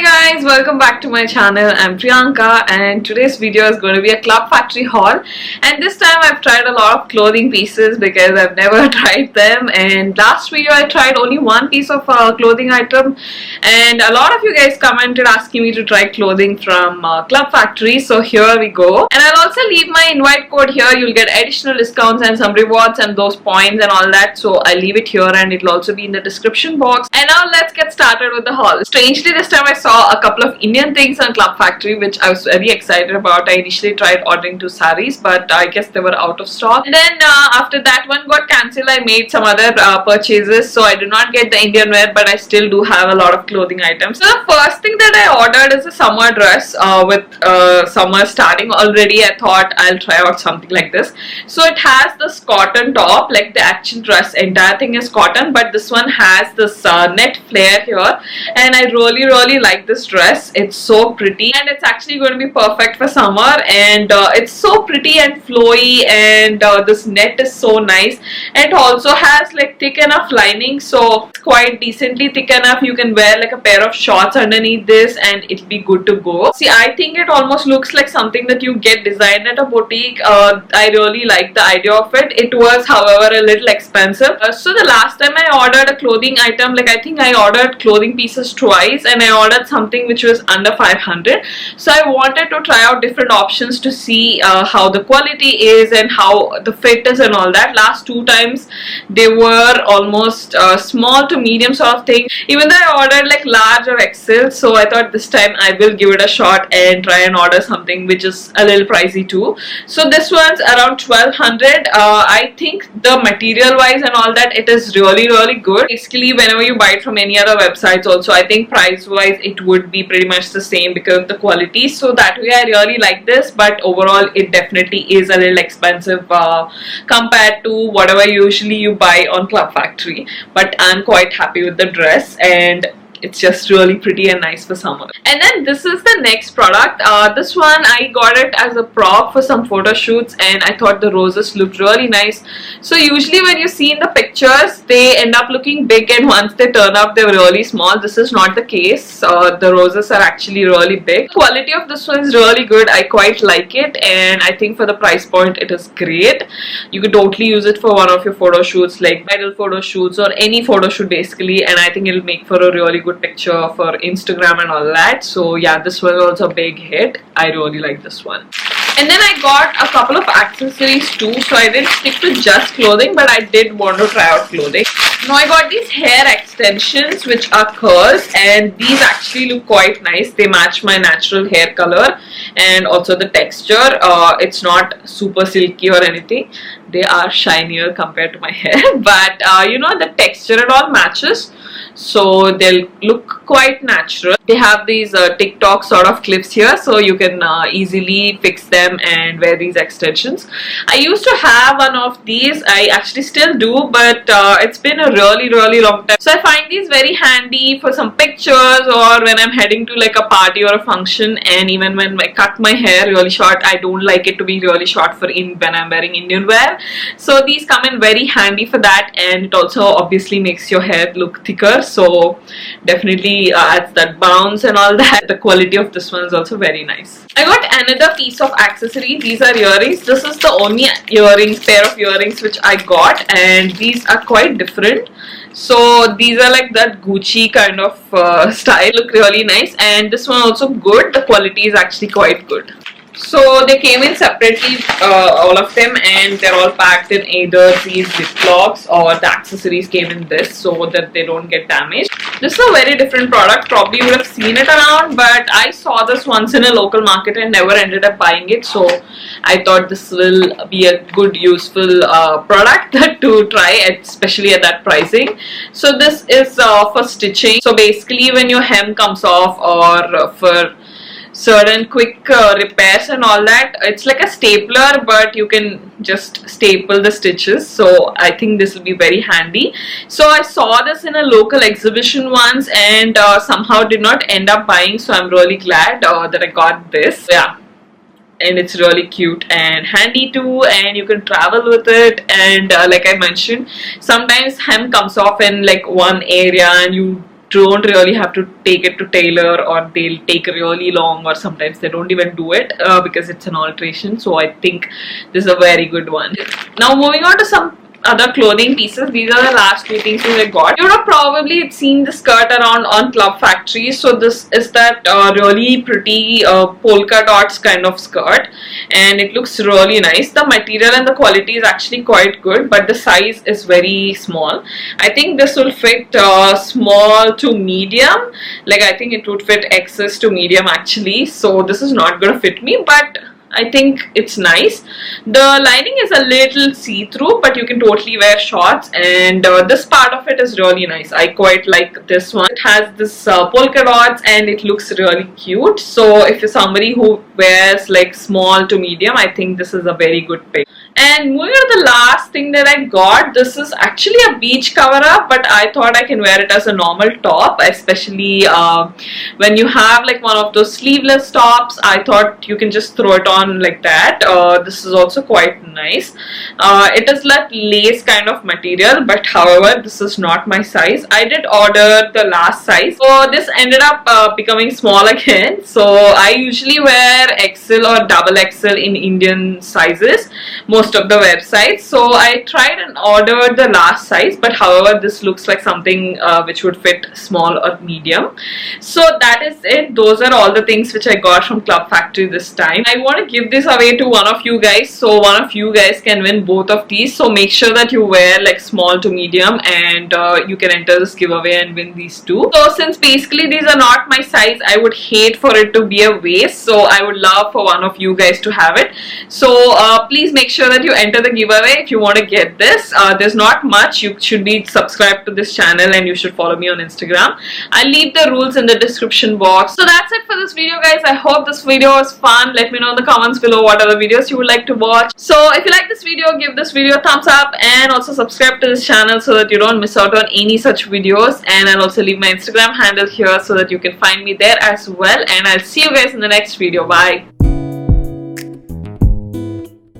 Hi guys, welcome back to my channel. I'm Priyanka and today's video is going to be a Club Factory haul, and this time I've tried a lot of clothing pieces because I've never tried them. And last video I tried only one piece of clothing item, and a lot of you guys commented asking me to try clothing from Club Factory, so here we go. And I'll also leave my invite code here. You'll get additional discounts and some rewards and those points and all that, so I'll leave it here and it'll also be in the description box. And now let's get started with the haul. Strangely, this time I saw a couple of Indian things on Club Factory which I was very excited about. I initially tried ordering 2 sarees, but I guess they were out of stock. And then after that one got cancelled, I made some other purchases, so I did not get the Indian wear, but I still do have a lot of clothing items. So the first thing that I ordered is a summer dress with summer starting already. I thought I'll try out something like this. So it has this cotton top, like the actual dress, entire thing is cotton, but this one has this net flare here, and I really like this dress. It's so pretty and it's actually going to be perfect for summer, and it's so pretty and flowy, and this net is so nice. It also has like thick enough lining, so it's quite decently thick enough. You can wear like a pair of shorts underneath this and it'll be good to go. See, I think it almost looks like something that you get designed at a boutique. I really like the idea of it. It was, however, a little expensive. So the last time I ordered a clothing item, like I think I ordered clothing pieces twice, and I ordered something which was under 500. So I wanted to try out different options to see how the quality is and how the fit is and all that. Last 2 times they were almost small to medium sort of thing, even though I ordered like large or XL. So I thought this time I will give it a shot and try and order something which is a little pricey too. So this one's around 1200. I think the material wise and all that, it is really good. Basically, whenever you buy it from any other websites also, I think price wise it would be pretty much the same because of the quality. So that way I really like this, but overall it definitely is a little expensive compared to whatever usually you buy on Club Factory. But I'm quite happy with the dress, and it's just really pretty and nice for summer. And then this is the next product. This one I got it as a prop for some photo shoots, and I thought the roses looked really nice. So usually when you see in the pictures, they end up looking big, and once they turn up they're really small. This is not the case. The roses are actually really big. The quality of this one is really good. I quite like it, and I think for the price point it is great. You could totally use it for one of your photo shoots, like bridal photo shoots or any photo shoot basically, and I think it'll make for a really good picture for Instagram and all that. So yeah, this was also a big hit. I really like this one. And then I got a couple of accessories too, so I didn't stick to just clothing, but I did want to try out clothing. Now I got these hair extensions which are curls, and these actually look quite nice. They match my natural hair color and also the texture. It's not super silky or anything. They are shinier compared to my hair, but you know, the texture and all matches, so they'll look quite natural. They have these TikTok sort of clips here, so you can easily fix them and wear these extensions. I used to have one of these. I actually still do, but it's been a really long time. So I find these very handy for some pictures, or when I'm heading to like a party or a function, and even when I cut my hair really short. I don't like it to be really short for when I'm wearing Indian wear. So these come in very handy for that, and it also obviously makes your hair look thicker, so definitely adds that bounce and all that. The quality of this one is also very nice. I got another piece of accessory. These are earrings. This is the only pair of earrings which I got, and these are quite different. So these are like that Gucci kind of style. Look really nice, and this one also good. The quality is actually quite good. So they came in separately, all of them, and they're all packed in either these ziplocs or the accessories came in this, so that they don't get damaged. This is a very different product. Probably you would have seen it around, but I saw this once in a local market and never ended up buying it. So I thought this will be a good useful product to try, especially at that pricing. So this is for stitching. So basically when your hem comes off, or for certain quick repairs and all that, it's like a stapler, but you can just staple the stitches. So I think this will be very handy. So I saw this in a local exhibition once, and somehow did not end up buying, so I'm really glad that I got this. Yeah, and it's really cute and handy too, and you can travel with it. And like I mentioned, sometimes hem comes off in like one area and you don't really have to take it to tailor, or they'll take really long, or sometimes they don't even do it because it's an alteration. So I think this is a very good one. Now moving on to some other clothing pieces. These are the last two things which I got. You would have probably seen the skirt around on Club Factory. So this is that really pretty polka dots kind of skirt, and it looks really nice. The material and the quality is actually quite good, but the size is very small. I think this will fit small to medium. Like I think it would fit XS to medium actually. So this is not going to fit me, but I think it's nice. The lining is a little see-through, but you can totally wear shorts, and this part of it is really nice. I quite like this one. It has this polka dots and it looks really cute. So if you're somebody who wears like small to medium, I think this is a very good pick. And moving on to the last thing that I got, this is actually a beach cover up, but I thought I can wear it as a normal top, especially when you have like one of those sleeveless tops. I thought you can just throw it on like that. This is also quite nice. It is like lace kind of material, but however this is not my size. I did order the last size, so this ended up becoming small again. So I usually wear XL or double XL in Indian sizes most of the websites. So I tried and ordered the last size, but however this looks like something which would fit small or medium. So that is it. Those are all the things which I got from Club Factory this time. I want to give this away to one of you guys, so one of you guys can win both of these. So make sure that you wear like small to medium, and you can enter this giveaway and win these two. So since basically these are not my size, I would hate for it to be a waste, so I would love for one of you guys to have it. So please make sure that you enter the giveaway if you want to get this. There's not much. You should be subscribed to this channel and you should follow me on Instagram. I'll leave the rules in the description box. So that's it for this video, guys. I hope this video was fun. Let me know in the comments below what other videos you would like to watch. So if you like this video, give this video a thumbs up, and also subscribe to this channel so that you don't miss out on any such videos. And I'll also leave my Instagram handle here so that you can find me there as well. And I'll see you guys in the next video. Bye.